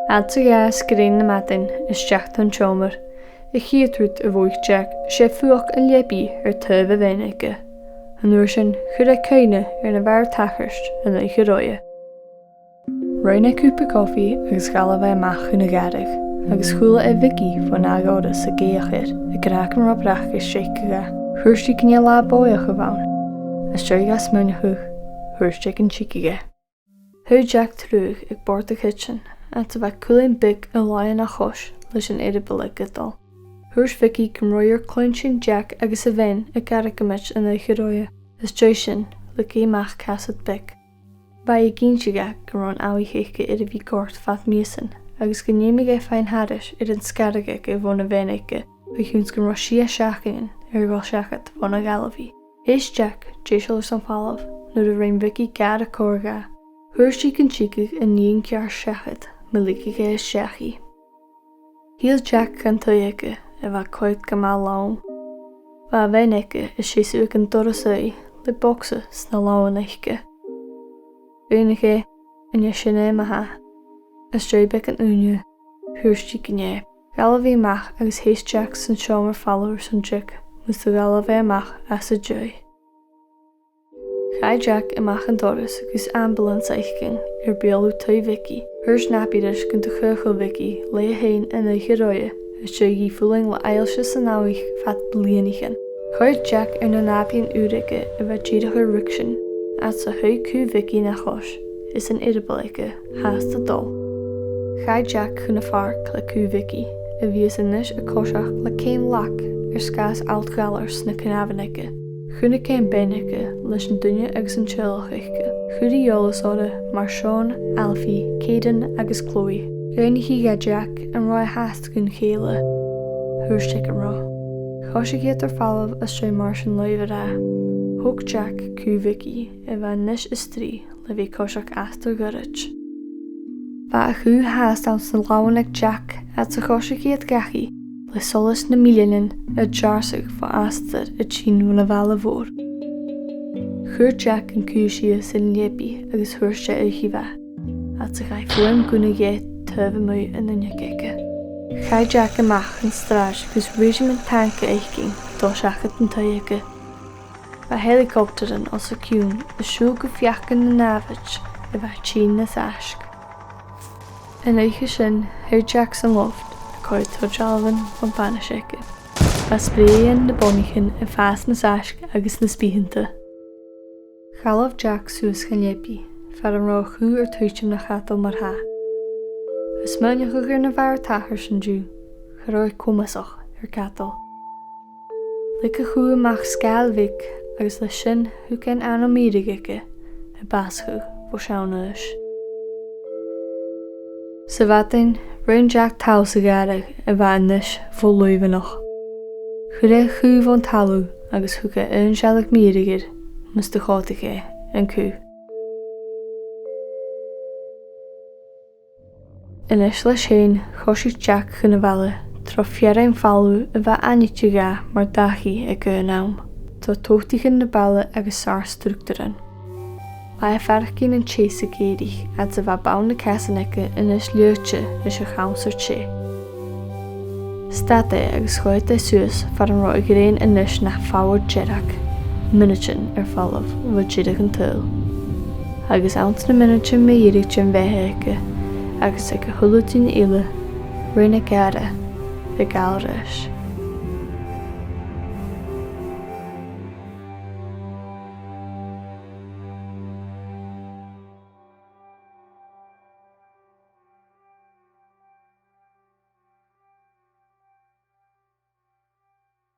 Adsa ga sgaradh na matin is Jack tan chomer. I chiatrút a bhuaich Jack sé fuach an liepi tuibh bhéinige. An uair sin chur céine na bhar tachart an éige roie. Roinna cúpa coffee agus gala bheith amach na garach, agus chuala Vicky fan agóda sa géachir a grachan robrach is séicaga. Chuirstí cine lá bóiach a bhain. As tríga smúnechuch, chuirstí an chicaige. Thu Jack trúg ag bord a kitchen, a ta bheith cúlainn big a láin a chos leis an éidirbil gadal. Thuirs Vicky can roiir cloinsin Jack agus a bhain a garacamit an éige roie. Is dé sin le céimach casad big. Ba I gínsiga go rán áí chéice a bhí gort fat míosan, agus go néimige féin haris an sgaradh go bhna bhéinige, ba chuns go si a seachain bhil seachad bhna galahí. Héis Jack déisiil san fálamh nuair a raon Vicky gad a córga. Thuirstí can chicaigh a níon cear seachad me lícaige is seachaí. Híal Jack can tuige a bheith coid go má lám. Ba bhéinige is séú an dorasí le boxa sna láin éige. Uinige in sinné maithe, is dréibe an úniu, thuirstí gné. Galahí amach agus héis Jack san seomar followers san Jack, mus do galahí amach as a dé. Chai Jack amach an doras agus ambulance eiching bealú tu Vicky. Thuirs napiidir gon do chuchail Vicky le hain in éige roie, is sé í fuling le ailse san áich fat blianaichen. Chuir Jack na napian úrige a bheith tíide chu riction, as sa thuú Vicky na chos, is an idirbalike haas de dul. Chai Jack chuna farc le cú Vicky, a bhíos inis a cosach le céim lach scas altgalars na canabhanike. Chuna céim bénike leis an duine agus an tseilchaiche. Chudaí jólasóda mar Sean, Alfie, Caden agus Chloe. Gainigí ga Jack an roi hast gon chéile. Thuirste an rá. Chosig ar fallabh as sé mar sin leimhre. Thug Jack cú Vicky a bheith nis is strì le bhí cosach astar gorit. Ba a chu háast an san láhannig Jack at sa chosig gachi le solas na mílinin a jarsig fa astar a tín na bhela bhór. Chuir Jack an cúisií sin lépi agus thuirste éichi bheith, at sa gai fuim gúna gé tuibh mu in na ngeige. Chai Jack amach an stráis gus regiment tanka éiching dó seachad an tuige. Ba helicopterin os a cún is siú go fiachan na náfit a bheith tín na saisk. In éige sin, thuir Jack san loft a coid thujalvan van banaseke. Ba spréan na bonnichin a fás na saisk agus na spíhinnta. Chalamh Jack suas gan lépi, fer an rá chuú ar tuitim na chatal mar ha. Is muine go gur na bhar tachar san dú, choráid cumasach ar catal. Lik a chuú amach scáil vic agus le sin thu cén anamírigice a baschu bó seanais. Sa bhatain, raon Jack tal sa garag a bhanis fó luivanach. Chud é chuú von talú agus thuca an sealach mírigir mus de chátaige an cú. Inis le sin chosig Jack chuna bhela tro fiarain fallú a bheith anite ga mar dachi ag go nám. Tá tóchtaigin na balla agus sár structuran. Ba a fercín an chésa géirich at a bheith bán na casanike inis leute is a chaamsar sé. State agus choid é suas far an roi gréin inis na fáwad jerak, minitin ar fallaf bhid siadach an tыл. Agus ans na minitin me irig sin bheithéike, agus ag a hulutin ile, rinne gada, a galris.